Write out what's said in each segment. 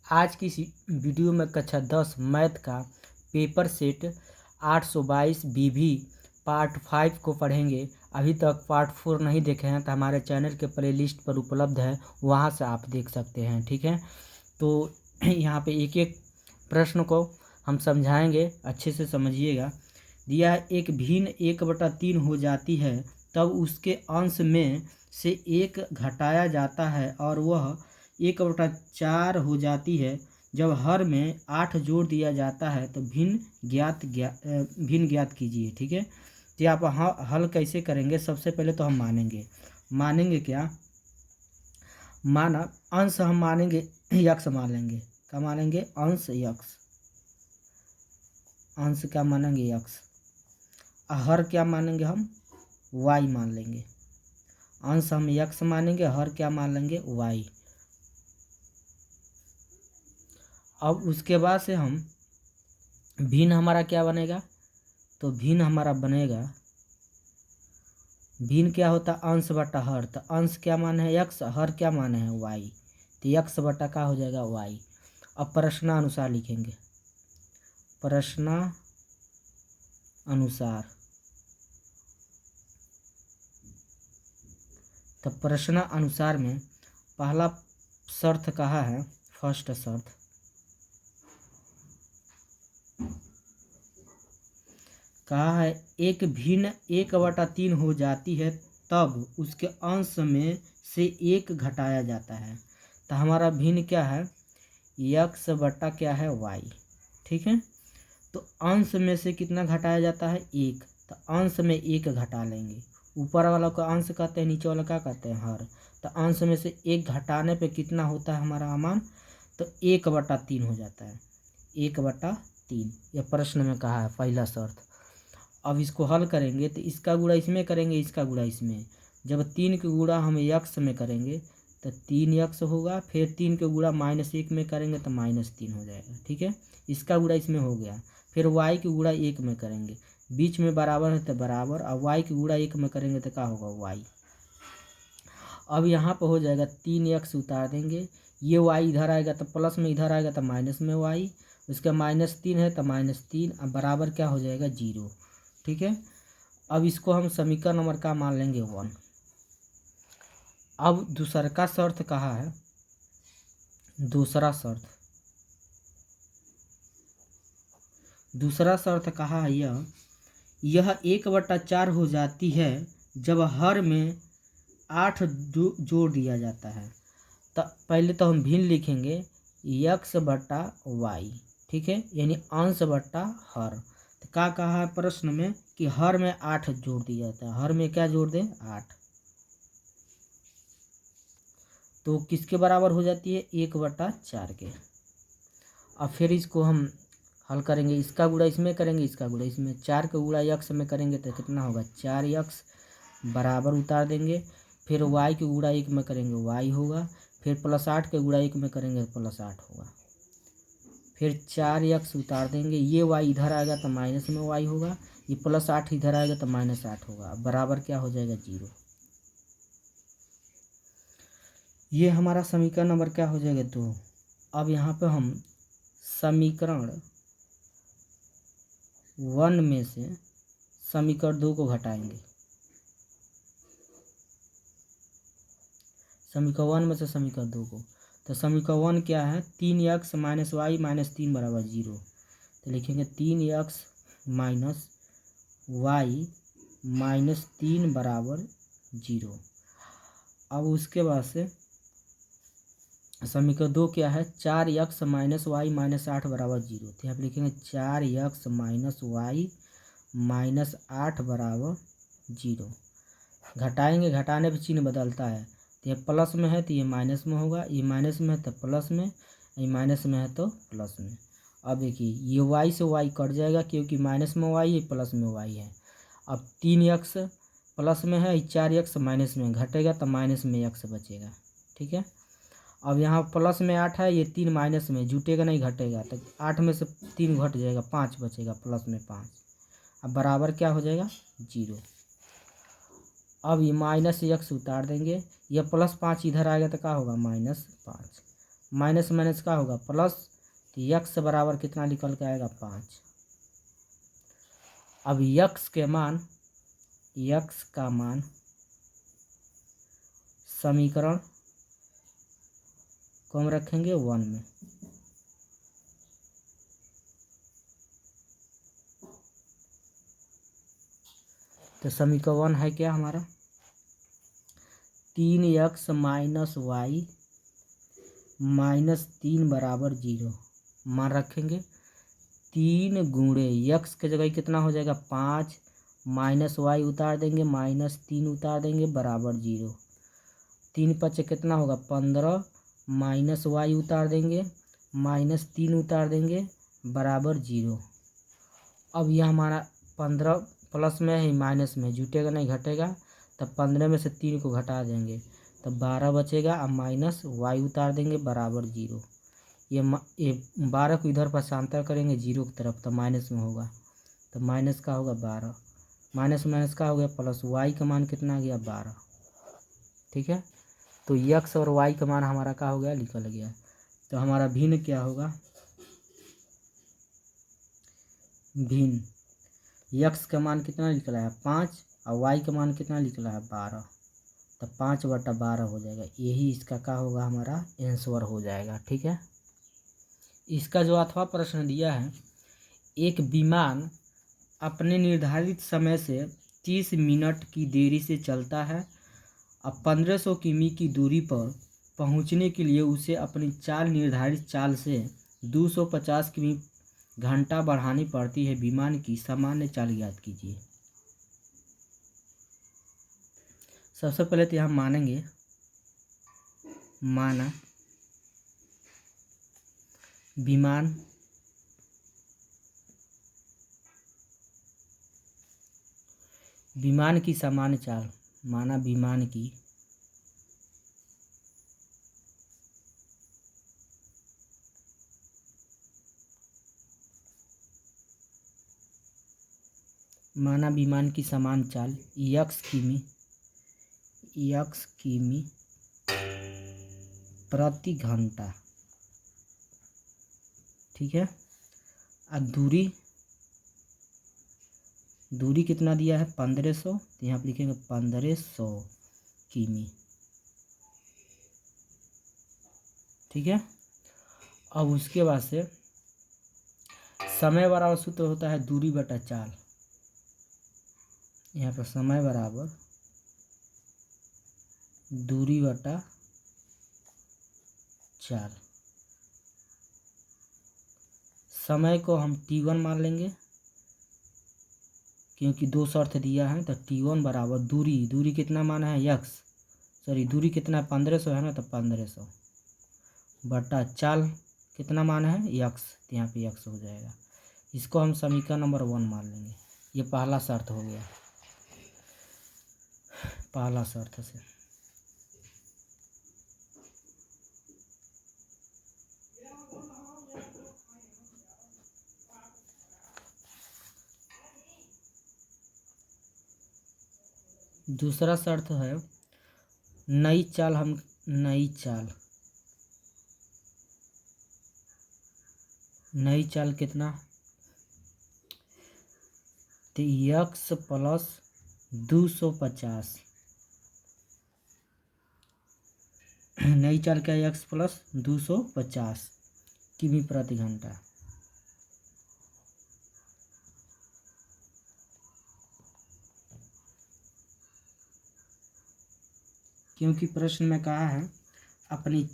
आज की इस वीडियो में कक्षा 10 मैथ का पेपर सेट 822 बीवी पार्ट 5 को पढ़ेंगे। अभी तक पार्ट 4 नहीं देखे हैं तो हमारे चैनल के प्लेलिस्ट पर उपलब्ध है, वहां से आप देख सकते हैं। ठीक है, तो यहाँ पे एक एक प्रश्न को हम समझाएंगे, अच्छे से समझिएगा। दिया है एक भिन्न 1/3 हो जाती है तब उसके अंश में से 1 घटाया जाता है और वह 1/4 हो जाती है। जब हर में 8 जोड़ दिया जाता है तो भिन्न ज्ञात कीजिए। ठीक है, तो आप हल कैसे करेंगे? सबसे पहले तो हम मानेंगे क्या? माना अंश हम मानेंगे यक्स मान लेंगे। क्या मानेंगे? अंश यक्स। अंश क्या मानेंगे? यक्स। हर क्या मानेंगे? हम वाई मान लेंगे। अंश हम यक्स मानेंगे, हर क्या मान लेंगे? वाई। अब उसके बाद से हम भिन्न हमारा क्या बनेगा? तो भिन्न हमारा बनेगा, भिन्न क्या होता? अंश बटा हर। तो अंश क्या मान है? यक्स। हर क्या मान है? वाई। तो यक्स बटा का हो जाएगा? वाई। अब प्रश्नानुसार लिखेंगे। प्रश्नानुसार। तो प्रश्नानुसार में पहला शर्त कहा है, फर्स्ट शर्त कहा है एक भिन्न 1/3 हो जाती है तब उसके अंश में से 1 घटाया जाता है। तो हमारा भिन्न क्या है? यक्स बटा क्या है? वाई। ठीक है, तो अंश में से कितना घटाया जाता है? 1। तो अंश में 1 घटा लेंगे। ऊपर वाला को अंश कहते हैं, नीचे वाला क्या कहते हैं? हर। तो अंश में से 1 घटाने पे कितना होता है हमारा मान? तो 1/3 हो जाता है। 1/3 यह प्रश्न में कहा है, पहला शर्त। अब इसको हल करेंगे तो इसका गुणा इसमें करेंगे, इसका गुणा इसमें। जब 3 के गुणा हम यक्स में करेंगे तो 3 यक्स होगा, फिर 3 के गुणा -1 में करेंगे तो -3 हो जाएगा। ठीक है, इसका गुणा इसमें हो गया। फिर y के गुणा 1 में करेंगे, बीच में बराबर है तो बराबर, और y के गुणा 1 में करेंगे तो क्या होगा? y। अब यहाँ पर हो जाएगा 3 यक्स उतार देंगे, ये y इधर आएगा तो प्लस में, इधर आएगा तो माइनस में y, उसका -3 है तो -3, अब बराबर क्या हो जाएगा? 0। ठीक है, अब इसको हम समीकरण नंबर का मान लेंगे 1। अब दूसरा का शर्त कहा है, दूसरा शर्त कहा है यह 1/4 हो जाती है जब हर में 8 जोड़ दिया जाता है। तो पहले तो हम भिन्न लिखेंगे, यक्स बटा वाई। ठीक है, यानी अंश बटा हर। तो क्या कहा है प्रश्न में कि हर में 8 जोड़ दिया जाता है। हर में क्या जोड़ दें? 8। तो किसके बराबर हो जाती है? 1/4 के। अब फिर इसको हम हल करेंगे, इसका गुणा इसमें करेंगे, इसका गुणा इसमें। 4 का गुणा यक्स में करेंगे तो कितना होगा? 4 यक्स, बराबर उतार देंगे। फिर y के गुणा 1 में करेंगे, y होगा। फिर +8 के गुणा 1 में करेंगे तो +8 होगा। फिर 4 यक्स उतार देंगे, ये y इधर आएगा तो माइनस में y होगा, ये +8 इधर आएगा तो -8 होगा। बराबर क्या हो जाएगा? 0। ये हमारा समीकरण नंबर क्या हो जाएगा? 2। अब यहाँ पे हम समीकरण 1 में से समीकरण 2 को घटाएंगे। समीकरण 1 में से समीकरण 2 को, तो समीकरण 1 क्या है? 3x - y - 3 बराबर 0। तो लिखेंगे 3x - y - 3 बराबर 0। अब उसके बाद से समीकरण 2 क्या है? 4x - y - 8 बराबर 0। तो यहाँ पर लिखेंगे 4x - y - 8 बराबर 0। घटाएंगे, घटाने पर चिन्ह बदलता है। तो ये प्लस में है तो ये माइनस में होगा, ये माइनस में है तो प्लस में, ये माइनस में है तो प्लस में। अब देखिए ये y से y कट जाएगा क्योंकि माइनस में y है, प्लस में y है। अब 3x प्लस में है, 4x माइनस में, घटेगा तो माइनस में x बचेगा। ठीक है, अब यहाँ प्लस में 8 है, ये 3 माइनस में, जुटेगा नहीं घटेगा, तो 8 में से 3 घट जाएगा, 5 बचेगा, प्लस में 5। अब बराबर क्या हो जाएगा? 0। अब ये -x उतार देंगे, यह +5 इधर आएगा तो क्या होगा? -5। माइनस माइनस का होगा प्लस, तो यक्स बराबर कितना निकल के आएगा 5। अब यक्स का मान समीकरण को हम रखेंगे 1 में। तो समीकरण है क्या हमारा 3x माइनस वाई माइनस 3 बराबर 0। मान रखेंगे 3 गुणे यक्स के जगह कितना हो जाएगा 5, माइनस वाई उतार देंगे माइनस 3 उतार देंगे बराबर 0। 3 पचे कितना होगा 15, माइनस वाई उतार देंगे माइनस 3 उतार देंगे बराबर 0। अब यह हमारा 15 प्लस में है माइनस में, जुटेगा नहीं घटेगा, तब 15 में से 3 को घटा देंगे तब 12 बचेगा। अब माइनस वाई उतार देंगे बराबर 0। ये 12 को इधर भाषांतर करेंगे 0 की तरफ, तो माइनस में होगा, तो माइनस का होगा 12, माइनस माइनस का हो गया प्लस, वाई का मान कितना आ गया 12। ठीक है, तो यक्स और वाई का मान हमारा क्या हो गया निकल गया। तो हमारा भिन्न क्या होगा, भिन्न यक्स का मान कितना निकला है 5 और वाई का मान कितना निकला है 12, तो 5/12 हो जाएगा। यही इसका क्या होगा हमारा आंसर हो जाएगा। ठीक है, इसका जो अथवा प्रश्न दिया है, एक विमान अपने निर्धारित समय से 30 मिनट की देरी से चलता है। अब 1500 किमी की दूरी पर पहुंचने के लिए उसे अपनी निर्धारित चाल से 250 किमी घंटा बढ़ानी पड़ती है। विमान की सामान्य चाल ज्ञात कीजिए। सबसे पहले तो यहाँ मानेंगे, माना विमान की सामान्य चाल, माना विमान की सामान्य चाल यक्स किमी प्रति घंटा। ठीक है, अब दूरी कितना दिया है 1500, तो यहाँ पर लिखेंगे 1500 किमी। ठीक है, अब उसके बाद से समय बराबर सूत्र होता है दूरी बटा चाल। यहाँ पर समय बराबर दूरी बटा चाल। समय को हम t1 मान लेंगे क्योंकि 2 शर्त दिया है, तो t1 बराबर दूरी कितना माना है दूरी कितना 1500 है ना, तो 1500 बटा चाल कितना माना है यक्स, तो यहाँ पे यक्स हो जाएगा। इसको हम समीकरण नंबर 1 मान लेंगे। ये पहला शर्त हो गया, पहला शर्त से। दूसरा शर्त है नई चाल कितना, तो यक्स प्लस 250। नई चाल क्या है यक्स प्लस 250 किमी प्रति घंटा। क्योंकि प्रश्न में कहा है अपनी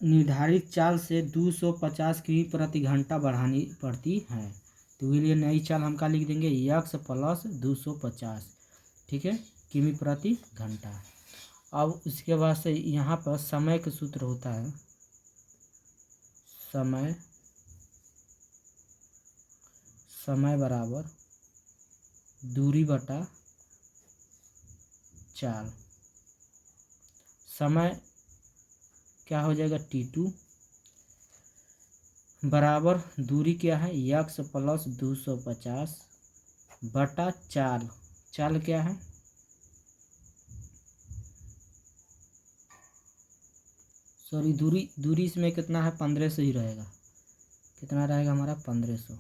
निर्धारित चाल से 250 किमी प्रति घंटा बढ़ानी पड़ती है, तो इसके लिए नई चाल हम क्या लिख देंगे यक्स प्लस 250। ठीक है, किमी प्रति घंटा। अब उसके बाद से यहाँ पर समय का सूत्र होता है समय बराबर दूरी बटा चाल। समय क्या हो जाएगा t2 बराबर दूरी क्या है यक्स प्लस 250 बटा चाल क्या है सॉरी दूरी दूरी इसमें कितना है, 1500 ही रहेगा। कितना रहेगा हमारा 1500।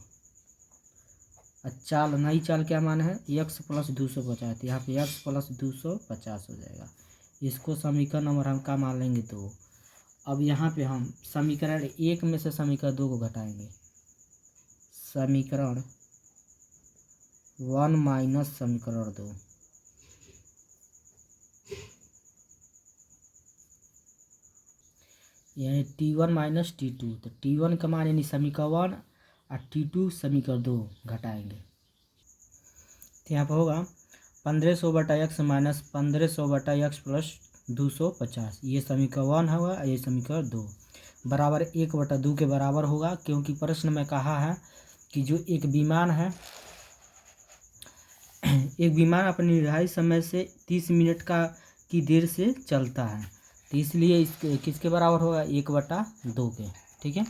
चाल नई चाल क्या मान है, x प्लस 250। यहाँ पे x प्लस 250 हो जाएगा। इसको समीकरण नंबर हम क्या मान लेंगे 2। अब यहाँ पे हम समीकरण 1 में से समीकरण 2 को घटाएंगे। समीकरण 1 माइनस समीकरण 2, यानी T1 माइनस T2। तो T1 का मान यानी समीकरण 1 और T2 समीकरण 2 घटाएंगे। तो यहाँ पर होगा 1500 बटा x माइनस 1500 बटा x प्लस 250। ये समीकरण 1 होगा, ये समीकरण 2 बराबर 1/2 के बराबर होगा, क्योंकि प्रश्न में कहा है कि जो एक विमान है एक विमान अपने निर्धारित समय से 30 मिनट की देर से चलता है, तो इसलिए इस किसके बराबर होगा, 1/2 के। ठीक है,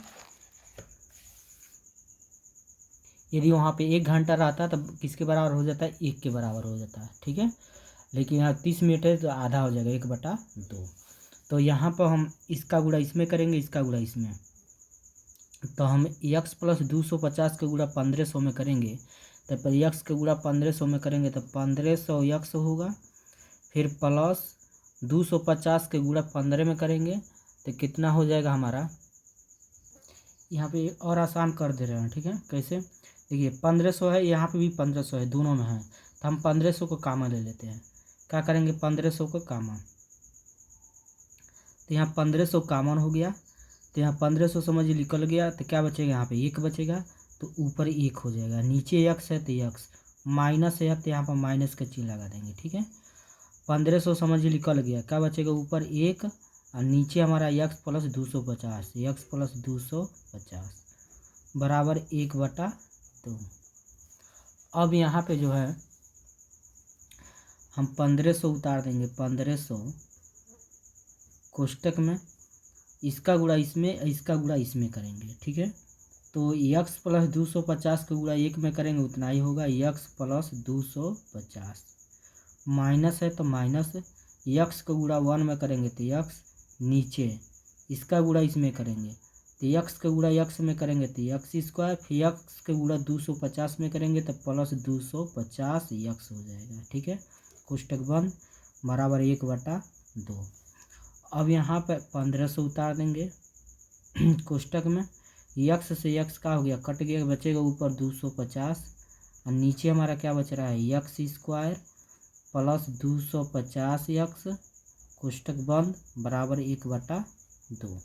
यदि वहाँ पे 1 घंटा रहता तब किसके बराबर हो जाता है, 1 के बराबर हो जाता है। ठीक है, लेकिन यहाँ 30 मिनट है तो आधा हो जाएगा, 1/2। तो यहाँ पर हम इसका गुणा इसमें करेंगे, इसका गुणा इसमें। तो हम x प्लस 250 का गुणा 1500 में करेंगे, तो पर x का गुणा 1500 में करेंगे तो 1500 x होगा। फिर प्लस 250 के गुणा 15 में करेंगे तो कितना हो जाएगा हमारा, यहाँ पे और आसान कर दे रहे हैं। ठीक है, कैसे, देखिए 1500 है, यहाँ पे भी 1500 है, दोनों में है, तो हम 1500 को कामा ले लेते हैं। क्या करेंगे, 1500 को कामा, तो यहाँ 1500 कामन हो गया, तो यहाँ 1500 समझ निकल गया, तो क्या बचेगा, यहाँ पे 1 बचेगा, तो ऊपर 1 हो जाएगा। नीचे x है तो x, माइनस है तो यहाँ पर माइनस का चिन्ह लगा देंगे। ठीक है, 1500 समझ निकल गया, क्या बचेगा, ऊपर 1 और नीचे हमारा x प्लस 250, x प्लस 250 बराबर 1/2। अब यहाँ पे जो है हम 1500 उतार देंगे, 1500 कोष्टक में, इसका गुणा इसमें, इसका गुणा इसमें करेंगे। ठीक है, तो x प्लस 250 का गुणा 1 में करेंगे उतना ही होगा, x प्लस 250 माइनस है तो माइनस, x का गुणा 1 में करेंगे तो x नीचे, इसका गुणा इसमें करेंगे तो x का गुणा x में करेंगे तो x स्क्वायर, फिर x का गुणा 250 में करेंगे तो प्लस 250 x हो जाएगा। ठीक है, कोष्टक बंद, बराबर 1/2। अब यहाँ पर 1500 उतार देंगे कोष्टक में, x से x का हो गया, कट गया, बचेगा ऊपर 250 और नीचे हमारा क्या बच रहा है, x स्क्वायर प्लस 250 x, कोष्टक बंद, बराबर 1/2।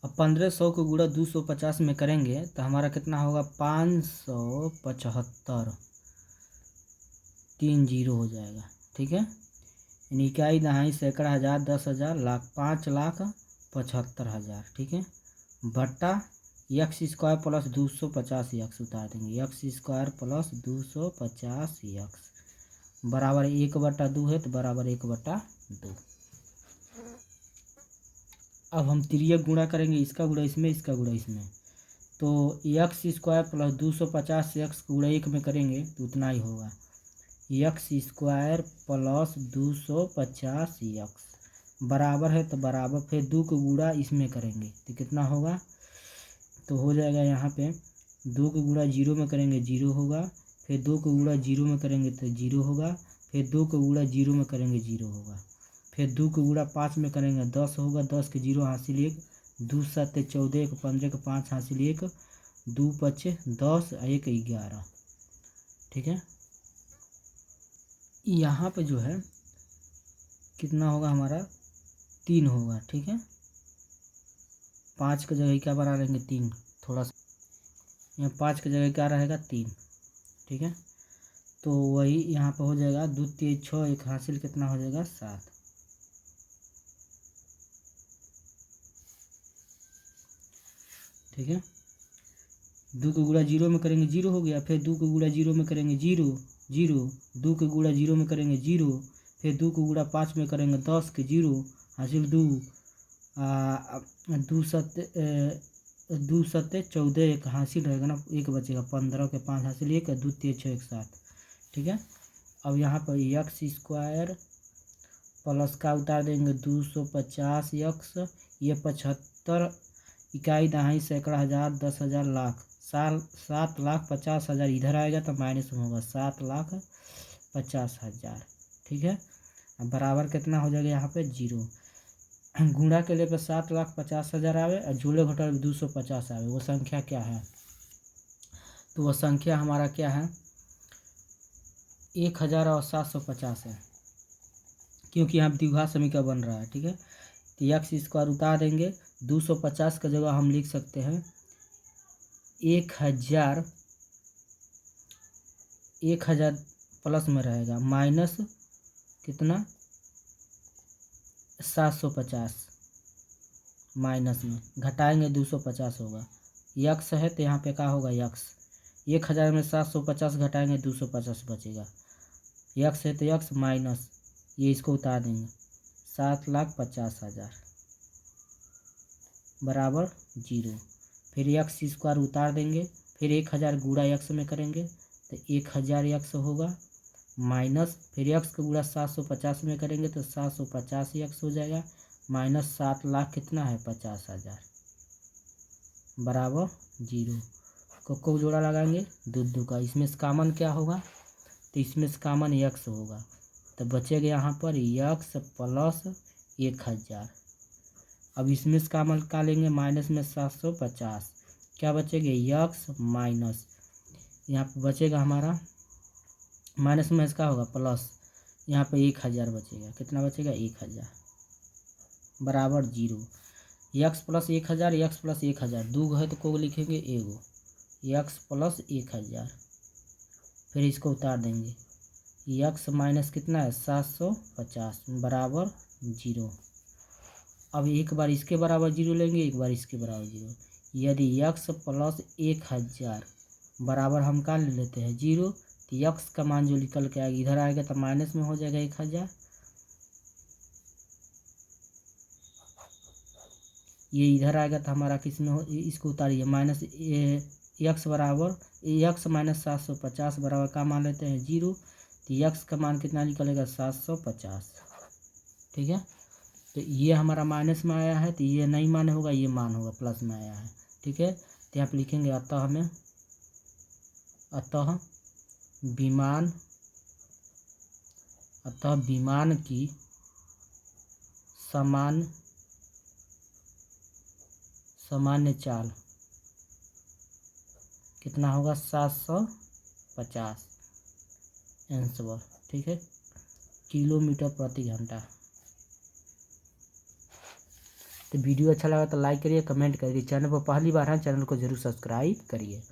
अब 1500 को गुणा 250 में करेंगे तो हमारा कितना होगा, 575, 3 जीरो हो जाएगा। ठीक है, इकाई, दहाई, सैकड़ा, हज़ार, 10,000, लाख, 5,75,000। ठीक है, बट्टा x स्क्वायर प्लस 250 x उतार देंगे, x स्क्वायर प्लस 250 x बराबर 1/2 है, तो बराबर 1/2। अब हम तिर्यक गुणा करेंगे, इसका गुणा इसमें, इसका गुणा इसमें, तो x स्क्वायर प्लस 250 x गुणा 1 में करेंगे तो उतना ही होगा, x स्क्वायर प्लस 250 x बराबर है, तो बराबर, फिर 2 को गुणा इसमें करेंगे तो कितना होगा, तो हो जाएगा यहाँ पे 2 को गुणा 0 में करेंगे 0 होगा, फिर 2 को गुणा 0 में करेंगे तो 0 होगा, फिर 2 को गुणा 0 में करेंगे 0 होगा, फिर 2 को गुणा 5 में करेंगे 10 होगा, 10 के 0 हासिल 1, 2 7 14, 1 15 के 5 हासिल 1, 2 5 10, 1 11। ठीक है, यहाँ पे जो है कितना होगा हमारा, 3 होगा। ठीक है, 5 की जगह क्या बना लेंगे, 3, थोड़ा सा यहाँ 5 की जगह क्या रहेगा, 3। ठीक है, तो वही यहाँ पे हो जाएगा, 2 3 6, 1 हासिल कितना हो जाएगा, 7। ठीक है, 2 को गुणा 0 में करेंगे 0 हो गया, फिर 2 को गुणा 0 में करेंगे 0 0, 2 को गुणा 0 में करेंगे 0, फिर 2 को गुणा 5 में करेंगे 10 के 0 हासिल 2, 2 7 14, 1 हासिल रहेगा ना, 1 बचेगा, 15 के 5 हासिल 1, 2 3 6 1 7। ठीक है, अब यहाँ पर x स्क्वायर प्लस का उतार देंगे 250 यक्स, ये 75 इकाई दहाई सैकड़ा हज़ार 10,000 लाख, 7,50,000 इधर आएगा तो माइनस में होगा 7,50,000। ठीक है, अब बराबर कितना हो जाएगा यहाँ पे 0। गुणा के लिए पे 7,50,000 आवे और जोड़े घटाए 250 आवे, वो संख्या क्या है? तो वह संख्या हमारा क्या है 1,750 है, क्योंकि यहाँ द्विघात समीकरण बन रहा है। ठीक है, तो यक्स स्क्वायर उतार देंगे 250 का जगह हम लिख सकते हैं 1,000 प्लस में रहेगा माइनस कितना 750 माइनस में घटाएंगे 250 होगा, यक्स है तो यहाँ पे क्या होगा यक्स, 1,000 में 750 घटाएंगे 250 बचेगा, यक्स है तो यक्स माइनस ये इसको उतार देंगे 7,50,000 बराबर 0। फिर यक्स स्क्वायर उतार देंगे, फिर 1,000 गुणा यक्स में करेंगे तो 1,000 यक्स होगा माइनस, फिर यक्स का गुणा 750 में करेंगे तो 750 यक्स हो जाएगा माइनस 7,00,000 कितना है 50,000 बराबर 0। को जोड़ा लगाएंगे दो का, इसमें से कॉमन क्या होगा तो इसमें से कॉमन यक्स होगा, तो बचेगा यहाँ पर यक्स प्लस 1,000। अब इसमें से कॉमन का लेंगे माइनस में 750, क्या बचेगा यक्स माइनस, यहाँ पर बचेगा हमारा माइनस में इसका होगा प्लस, यहाँ पे 1,000 बचेगा, कितना बचेगा 1,000 बराबर 0। यक्स प्लस 1,000 यक्स प्लस 1,000 दो है तो को लिखेंगे एगो, यक्स प्लस 1,000, फिर इसको उतार देंगे यक्स माइनस कितना है 750 बराबर 0। अब एक बार इसके बराबर 0 लेंगे, एक बार इसके बराबर 0, यदि यक्स प्लस 1,000 बराबर हम क्या ले लेते हैं 0, तो यक्स का मान जो निकल के आएगा इधर आएगा तो माइनस में हो जाएगा 1,000, ये इधर आएगा तो हमारा किस में हो, इसको उतारिए माइनस यक्स बराबर यक्स माइनस 750 बराबर का मान लेते हैं 0, तो यक्स का मान कितना निकलेगा 750। ठीक है, तो ये हमारा माइनस में आया है तो ये नहीं मान होगा, ये मान होगा प्लस में आया है। ठीक है, तो यहाँ पे लिखेंगे अतः विमान की सामान्य चाल कितना होगा 750 आंसर। ठीक है, किलोमीटर प्रति घंटा। तो वीडियो अच्छा लगा तो लाइक करिए, कमेंट करिए, चैनल पर पहली बार है चैनल को जरूर सब्सक्राइब करिए।